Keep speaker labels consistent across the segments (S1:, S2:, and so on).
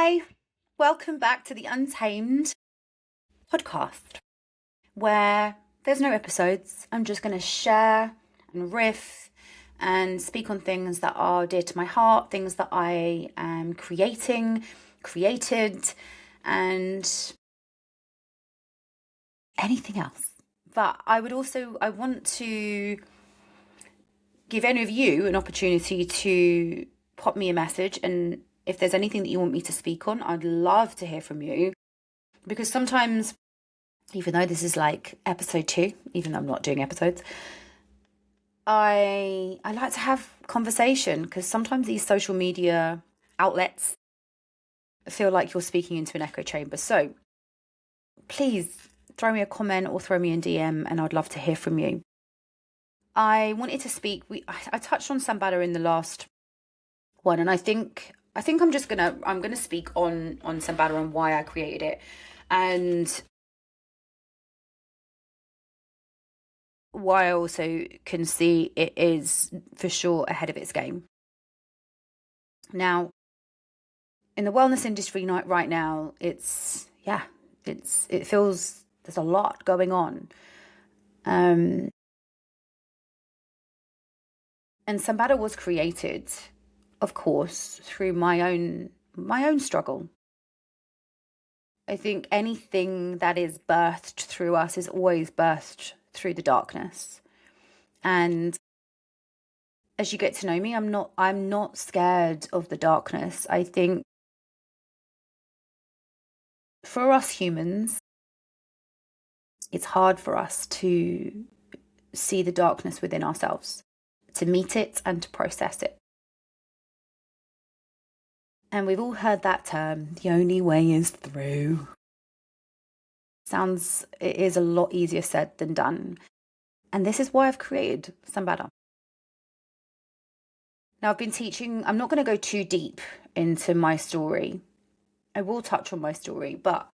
S1: Hi, welcome back to the Untamed podcast, where there's no episodes. I'm just going to share and riff and speak on things that are dear to my heart, things that I am created, and anything else. But I want to give any of you an opportunity to pop me a message, and if there's anything that you want me to speak on, I'd love to hear from you. Because sometimes, even though this is like episode 2, even though I'm not doing episodes, I like to have conversation, because sometimes these social media outlets feel like you're speaking into an echo chamber. So please throw me a comment or throw me a DM, and I'd love to hear from you. I wanted to speak. I touched on Sambaddha in the last one, and I think I'm gonna speak on Sambaddha and why I created it, and why I also can see it is for sure ahead of its game. Now, in the wellness industry right now, it feels there's a lot going on. And Sambaddha was created, of course, through my own struggle. I think anything that is birthed through us is always birthed through the darkness. And as you get to know me, I'm not scared of the darkness. I think for us humans, it's hard for us to see the darkness within ourselves, to meet it and to process it. And we've all heard that term, the only way is through. It is a lot easier said than done. And this is why I've created Sambaddha. Now, I've been teaching, I'm not going to go too deep into my story. I will touch on my story, but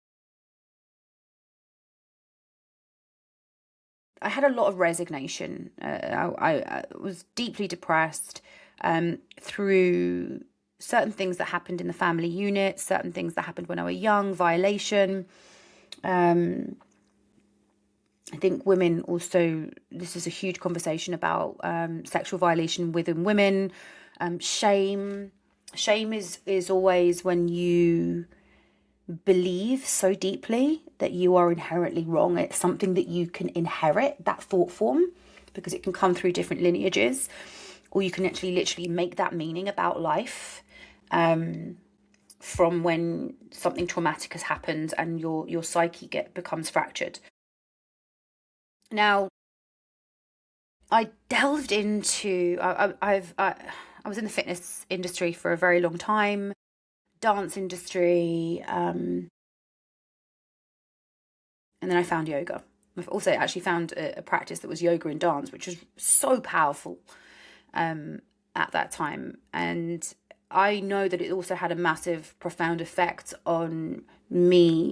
S1: I had a lot of resignation. I was deeply depressed through certain things that happened in the family unit, certain things that happened when I was young, violation. I think women also, this is a huge conversation about sexual violation within women. Shame is always when you believe so deeply that you are inherently wrong. It's something that you can inherit, that thought form, because it can come through different lineages, or you can actually literally make that meaning about life from when something traumatic has happened and your psyche becomes fractured. Now, I delved into, I was in the fitness industry for a very long time, dance industry, and then I found yoga. I've also actually found a practice that was yoga and dance, which was so powerful at that time. And I know that it also had a massive, profound effect on me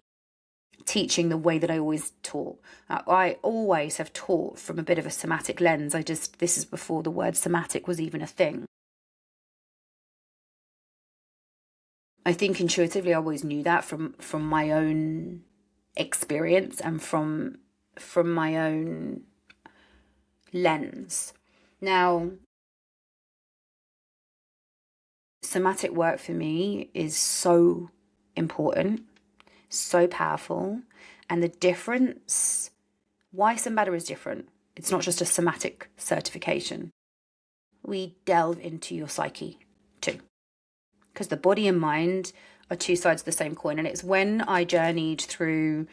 S1: teaching the way that I always taught. I always have taught from a bit of a somatic lens. This is before the word somatic was even a thing. I think intuitively I always knew that from my own experience and from my own lens. Now, somatic work for me is so important, so powerful, and the difference, why Sambaddha is different, it's not just a somatic certification. We delve into your psyche too, because the body and mind are two sides of the same coin. And it's when I journeyed through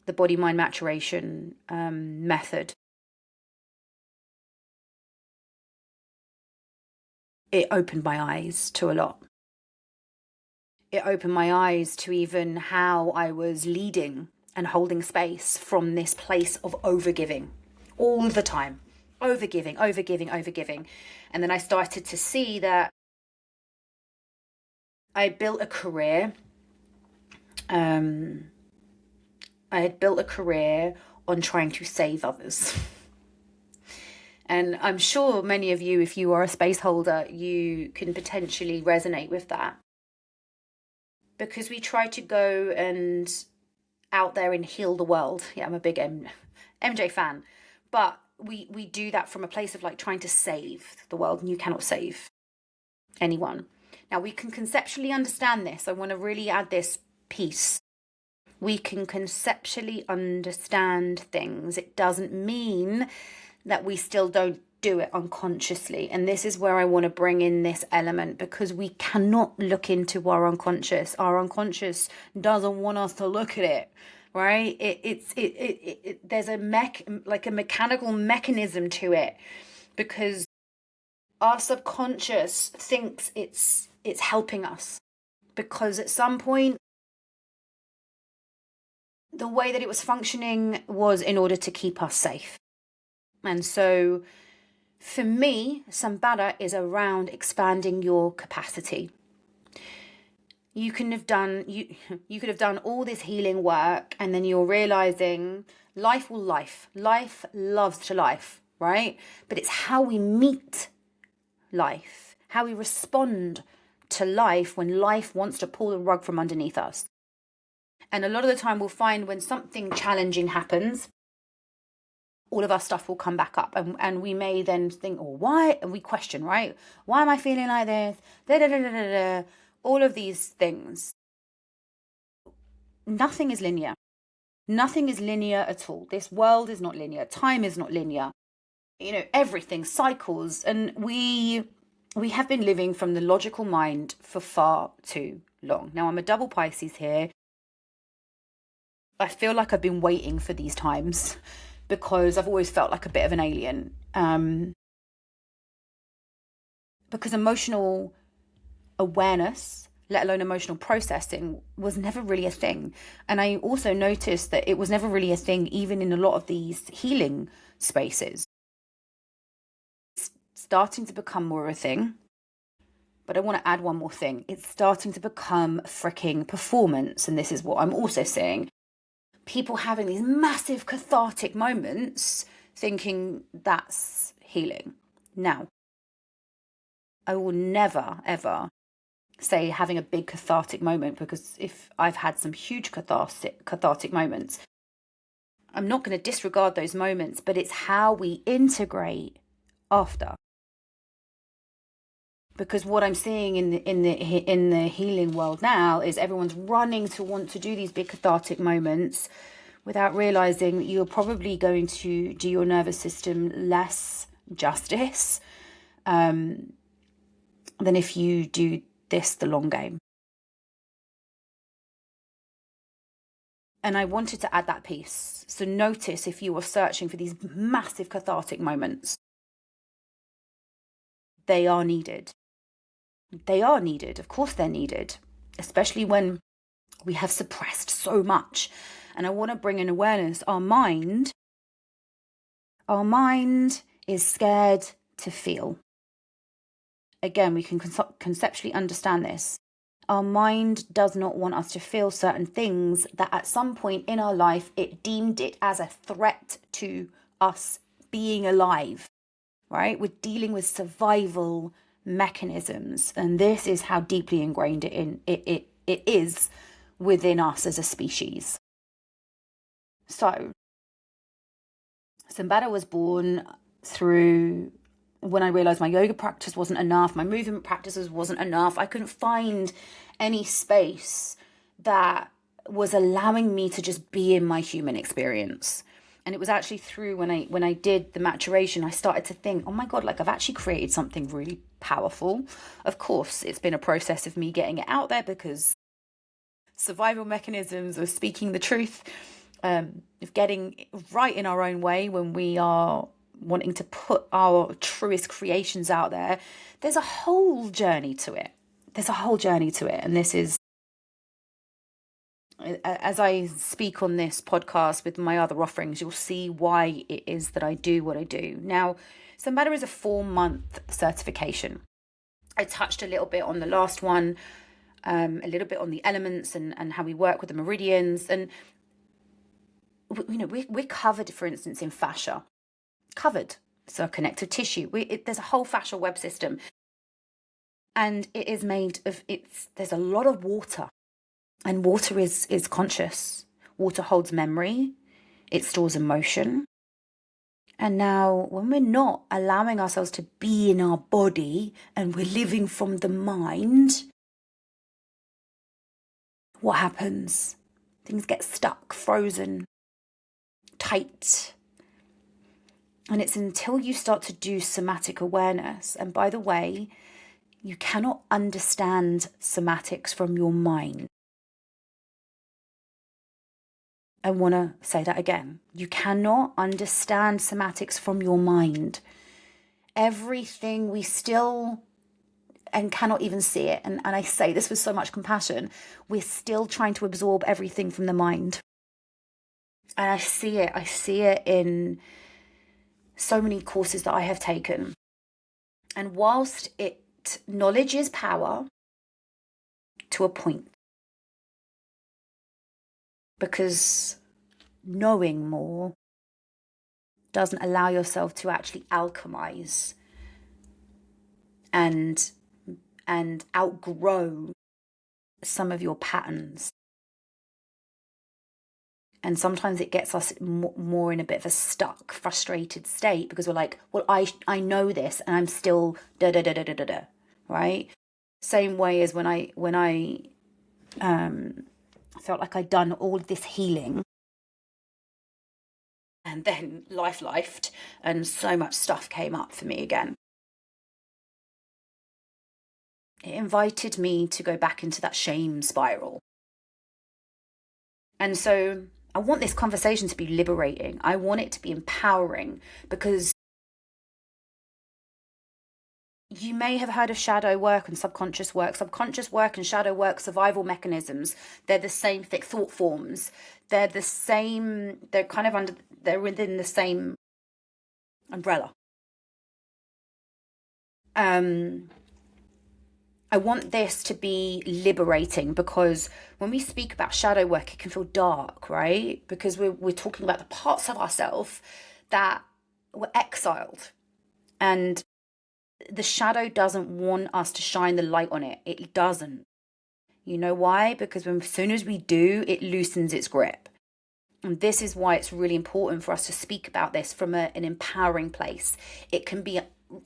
S1: the body-mind maturation method, it opened my eyes to a lot. It opened my eyes to even how I was leading and holding space from this place of overgiving all the time. Overgiving. And then I started to see that I had built a career. I had built a career on trying to save others. And I'm sure many of you, if you are a space holder, you can potentially resonate with that. because we try to go and out there and heal the world. Yeah, I'm a big MJ fan, but we do that from a place of like trying to save the world, and you cannot save anyone. Now, we can conceptually understand this. I want to really add this piece. We can conceptually understand things. It doesn't mean that we still don't do it unconsciously. And this is where I want to bring in this element, because we cannot look into our unconscious. Our unconscious doesn't want us to look at it, right? There's a mechanical mechanism to it, because our subconscious thinks it's helping us, because at some point the way that it was functioning was in order to keep us safe. And so for me, Sambaddha is around expanding your capacity. You could have done all this healing work, and then you're realizing life loves to life, right? But it's how we meet life, how we respond to life when life wants to pull the rug from underneath us. And a lot of the time we'll find when something challenging happens, all of our stuff will come back up, and we may then think, oh, why? And we question, right? Why am I feeling like this? All of these things. Nothing is linear. Nothing is linear at all. This world is not linear. Time is not linear. Everything cycles, and we have been living from the logical mind for far too long. Now, I'm a double Pisces here. I feel like I've been waiting for these times, because I've always felt like a bit of an alien. Because emotional awareness, let alone emotional processing, was never really a thing. And I also noticed that it was never really a thing even in a lot of these healing spaces. It's starting to become more of a thing. But I want to add one more thing. It's starting to become freaking performance. And this is what I'm also seeing. People having these massive cathartic moments, thinking that's healing. Now, I will never, ever say having a big cathartic moment, because if I've had some huge cathartic moments, I'm not going to disregard those moments, but it's how we integrate after. Because what I'm seeing in the healing world now is everyone's running to want to do these big cathartic moments without realizing that you're probably going to do your nervous system less justice than if you do this the long game. And I wanted to add that piece. So notice if you are searching for these massive cathartic moments, they are needed. They are needed. Of course they're needed, especially when we have suppressed so much. And I want to bring in awareness. Our mind is scared to feel. Again, we can conceptually understand this. Our mind does not want us to feel certain things that at some point in our life, it deemed it as a threat to us being alive, right? We're dealing with survival mechanisms, and this is how deeply ingrained it is within us as a species. So Sambaddha was born through when I realized my yoga practice wasn't enough, my movement practices wasn't enough. I couldn't find any space that was allowing me to just be in my human experience. And it was actually through when I did the maturation, I started to think, oh my God, like I've actually created something really powerful. Of course, it's been a process of me getting it out there, because survival mechanisms of speaking the truth, of getting right in our own way when we are wanting to put our truest creations out there. There's a whole journey to it. And this is, as I speak on this podcast with my other offerings, you'll see why it is that I do what I do. Now, Sambaddha is a 4-month certification. I touched a little bit on the last one, a little bit on the elements and how we work with the meridians. And, we're covered, for instance, in fascia. Covered. So connective tissue. There's a whole fascial web system. And it is made of, there's a lot of water And water is conscious. Water holds memory. It stores emotion. And now, when we're not allowing ourselves to be in our body and we're living from the mind, what happens? Things get stuck, frozen, tight. And it's until you start to do somatic awareness. And by the way, you cannot understand somatics from your mind. I want to say that again. You cannot understand somatics from your mind. Everything we still, and cannot even see it, and I say this with so much compassion, we're still trying to absorb everything from the mind. And I see it in so many courses that I have taken. And whilst knowledge is power to a point, because knowing more doesn't allow yourself to actually alchemize and outgrow some of your patterns. And sometimes it gets us more in a bit of a stuck, frustrated state because we're like, well, I know this and I'm still da, right? Same way as when I felt like I'd done all this healing and then lifed and so much stuff came up for me again. It invited me to go back into that shame spiral. And so I want this conversation to be liberating. I want it to be empowering, because you may have heard of shadow work and subconscious work. Subconscious work and shadow work, survival mechanisms. They're the same thought forms. They're the same. They're kind of they're within the same umbrella. I want this to be liberating, because when we speak about shadow work, it can feel dark, right? Because we're talking about the parts of ourselves that were exiled. And the shadow doesn't want us to shine the light on it. It doesn't. You know why? Because as soon as we do, it loosens its grip. And this is why it's really important for us to speak about this from an empowering place. It can be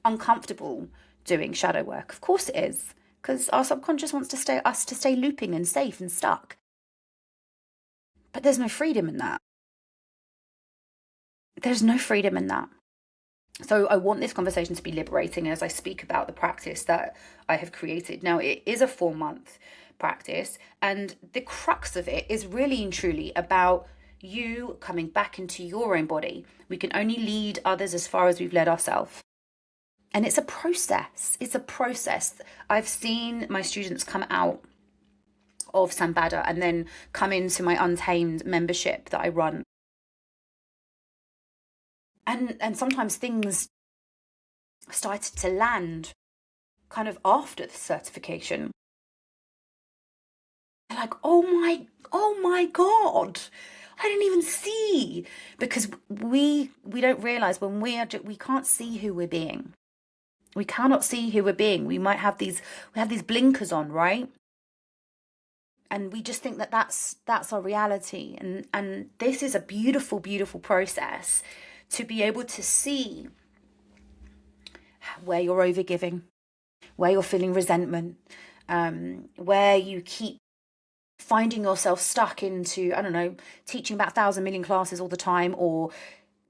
S1: uncomfortable doing shadow work. Of course it is. Because our subconscious wants us to stay looping and safe and stuck. But there's no freedom in that. There's no freedom in that. So I want this conversation to be liberating as I speak about the practice that I have created. Now, it is a 4-month practice, and the crux of it is really and truly about you coming back into your own body. We can only lead others as far as we've led ourselves. And it's a process. It's a process. I've seen my students come out of Sambaddha and then come into my Untamed membership that I run. And sometimes things started to land kind of after the certification. They're like, oh my God, I didn't even see. Because we don't realize when we can't see who we're being. We cannot see who we're being. We have these blinkers on, right? And we just think that that's our reality. And this is a beautiful, beautiful process to be able to see where you're overgiving, where you're feeling resentment, where you keep finding yourself stuck into, I don't know, teaching about 1,000 million classes all the time, or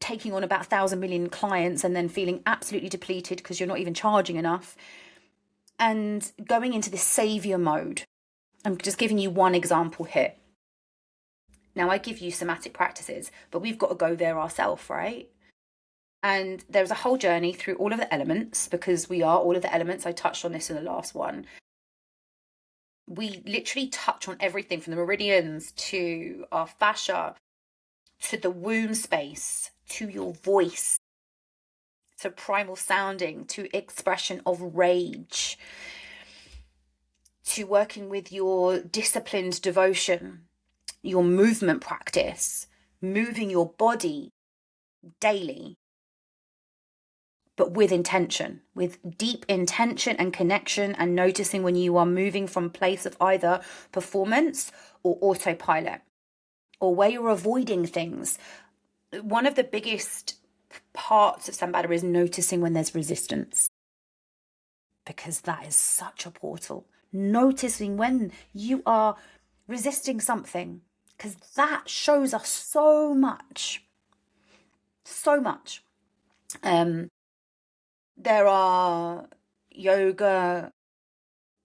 S1: taking on about 1,000 million clients and then feeling absolutely depleted because you're not even charging enough, and going into this savior mode. I'm just giving you one example here. Now, I give you somatic practices, but we've got to go there ourselves, right? And there's a whole journey through all of the elements, because we are all of the elements. I touched on this in the last one. We literally touch on everything from the meridians to our fascia, to the womb space, to your voice, to primal sounding, to expression of rage, to working with your disciplined devotion, your movement practice, moving your body daily, but with intention, with deep intention and connection, and noticing when you are moving from place of either performance or autopilot, or where you're avoiding things. One of the biggest parts of Sambaddha is noticing when there's resistance, because that is such a portal. Noticing when you are resisting something, because that shows us so much. So much. There are yoga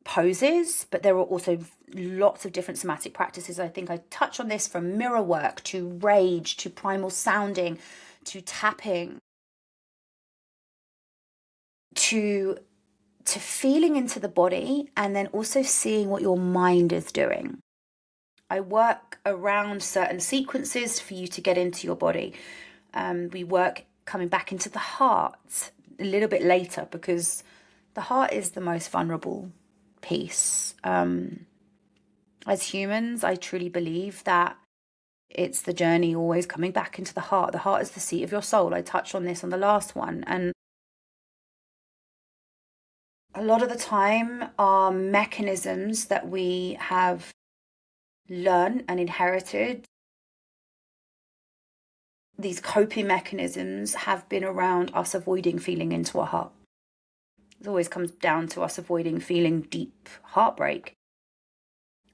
S1: poses, but there are also lots of different somatic practices. I think I touch on this, from mirror work to rage to primal sounding to tapping to feeling into the body, and then also seeing what your mind is doing. I work around certain sequences for you to get into your body. We work coming back into the heart a little bit later, because the heart is the most vulnerable piece. As humans, I truly believe that it's the journey always coming back into the heart. The heart is the seat of your soul. I touched on this on the last one. And a lot of the time, our mechanisms that we have learned and inherited, these coping mechanisms, have been around us avoiding feeling into our heart. It always comes down to us avoiding feeling deep heartbreak.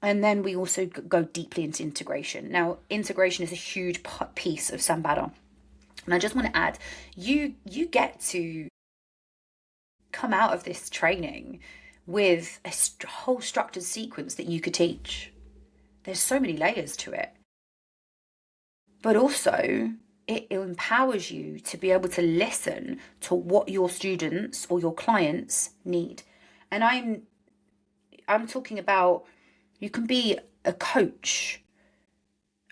S1: And then we also go deeply into integration. Now, integration is a huge piece of Sambaddha. And I just want to add, you get to come out of this training with a whole structured sequence that you could teach. There's so many layers to it. But also, it empowers you to be able to listen to what your students or your clients need. And I'm talking about, you can be a coach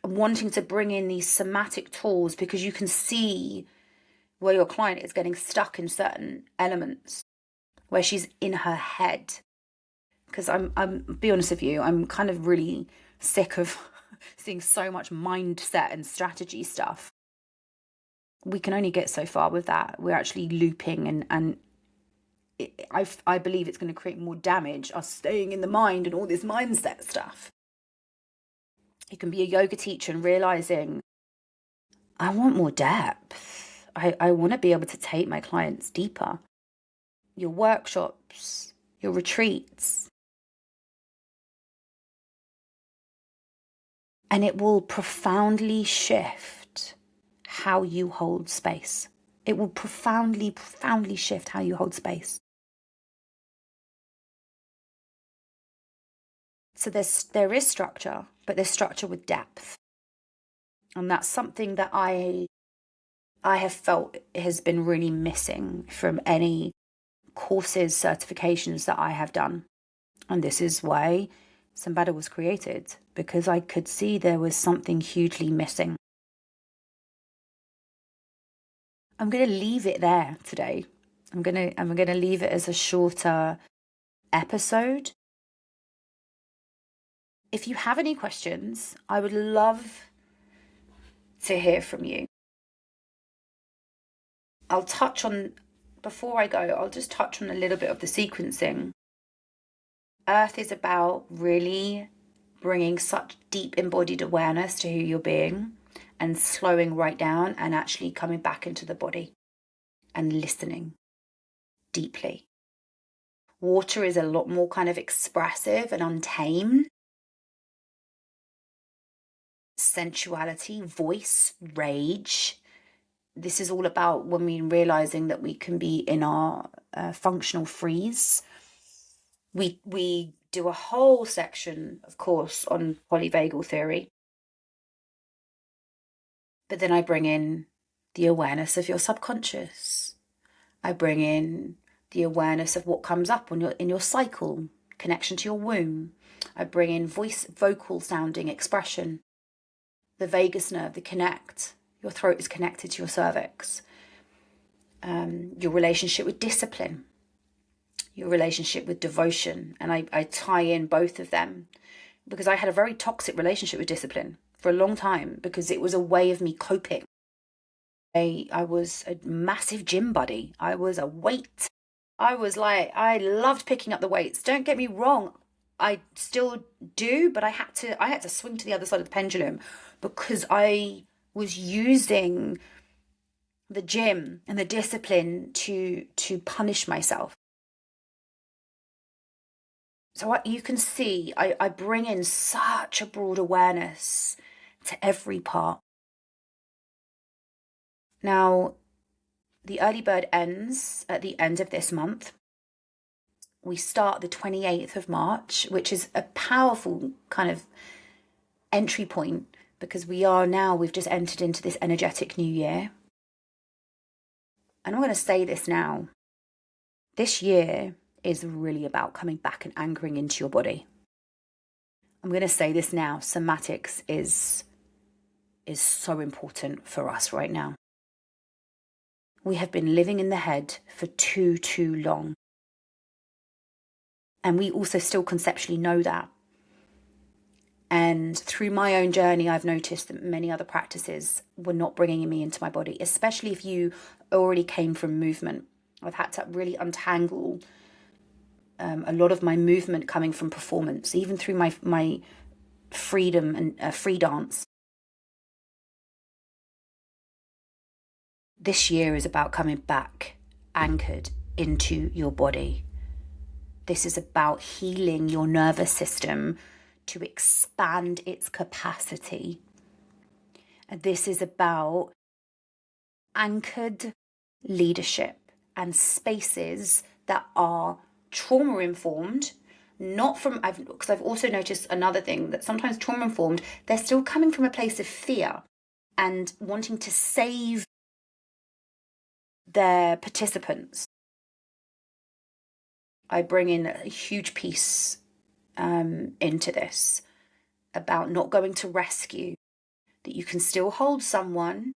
S1: wanting to bring in these somatic tools because you can see where your client is getting stuck in certain elements, where she's in her head. Because I'm be honest with you, I'm kind of really sick of seeing so much mindset and strategy stuff. We can only get so far with that. We're actually looping, and I believe it's going to create more damage, us staying in the mind and all this mindset stuff. You can be a yoga teacher and realizing, I want more depth. I want to be able to take my clients deeper. Your workshops, your retreats. And it will profoundly shift how you hold space. It will profoundly shift how you hold space. So there is structure, but there's structure with depth. And that's something that I have felt has been really missing from any courses, certifications that I have done. And this is why Sambaddha was created, because I could see there was something hugely missing. I'm going to leave it there today. I'm going to leave it as a shorter episode. If you have any questions, I would love to hear from you. Before I go, I'll just touch on a little bit of the sequencing. Earth is about really bringing such deep embodied awareness to who you're being, and slowing right down and actually coming back into the body and listening deeply. Water is a lot more kind of expressive and untamed. Sensuality, voice, rage. This is all about when we're realizing that we can be in our functional freeze. We do a whole section, of course, on polyvagal theory. But then I bring in the awareness of your subconscious. I bring in the awareness of what comes up in your cycle, connection to your womb. I bring in vocal sounding expression, the vagus nerve, the connect. Your throat is connected to your cervix. Your relationship with discipline, your relationship with devotion. And I tie in both of them, because I had a very toxic relationship with discipline for a long time, because it was a way of me coping. I was a massive gym buddy. I was a weight. I loved picking up the weights. Don't get me wrong. I still do, but I had to swing to the other side of the pendulum because I was using the gym and the discipline to punish myself. So you can see I bring in such a broad awareness to every part. Now, the early bird ends at the end of this month. We start the 28th of March, which is a powerful kind of entry point because we've just entered into this energetic new year. And I'm going to say this now. This year is really about coming back and anchoring into your body. I'm going to say this now. Somatics is so important for us right now. We have been living in the head for too long. And we also still conceptually know that. And through my own journey, I've noticed that many other practices were not bringing me into my body, especially if you already came from movement. I've had to really untangle a lot of my movement coming from performance, even through my freedom and free dance. This year is about coming back anchored into your body. This is about healing your nervous system to expand its capacity. And this is about anchored leadership and spaces that are trauma informed, not from, because I've also noticed another thing, that sometimes trauma informed, they're still coming from a place of fear and wanting to save their participants. I bring in a huge piece into this about not going to rescue, that you can still hold someone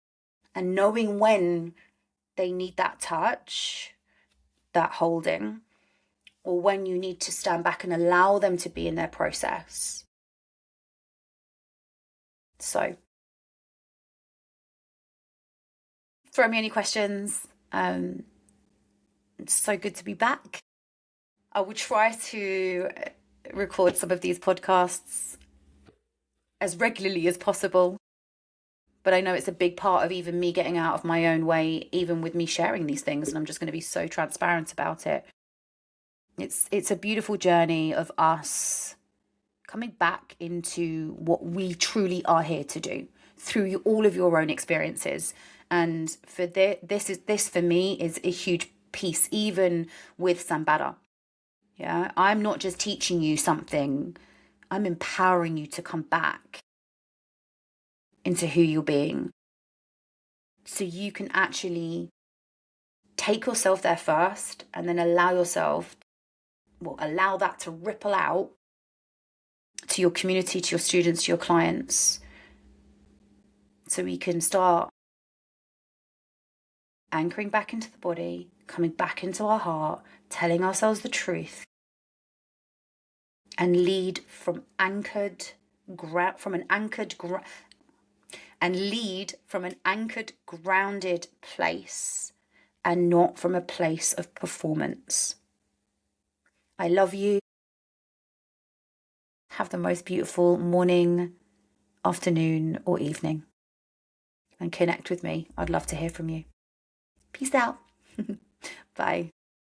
S1: and knowing when they need that touch, that holding, or when you need to stand back and allow them to be in their process. So, throw me any questions. It's so good to be back. I will try to record some of these podcasts as regularly as possible. But I know it's a big part of even me getting out of my own way, even with me sharing these things. And I'm just going to be so transparent about it. It's a beautiful journey of us coming back into what we truly are here to do through all of your own experiences. And for this for me is a huge piece, even with Sambaddha. Yeah, I'm not just teaching you something, I'm empowering you to come back into who you're being. So you can actually take yourself there first and then allow that to ripple out to your community, to your students, to your clients. So we can start anchoring back into the body, coming back into our heart, telling ourselves the truth, and lead from an anchored, grounded place, and not from a place of performance. I love you. Have the most beautiful morning, afternoon, or evening. And connect with me. I'd love to hear from you. Peace out. Bye.